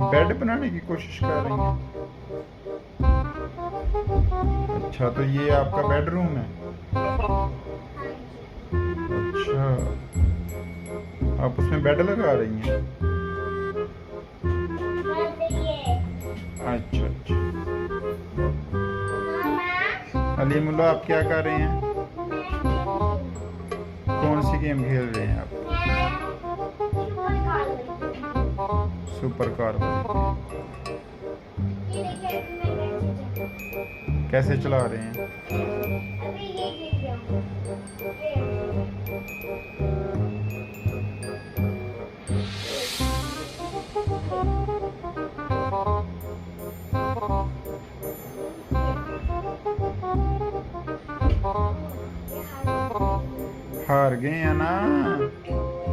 Bed बनाने की कोशिश कर रही हैं? अच्छा, तो ये आपका बेडरूम है? अच्छा, आप उसमें बेड लगा रही हैं? अच्छा अच्छा। अलीमुल्ला, आप क्या कर रहे हैं? कौन सी गेम खेल रहे हैं आप? सुपर कार वाली? कैसे चला रहे हैं? हार गए हैं ना?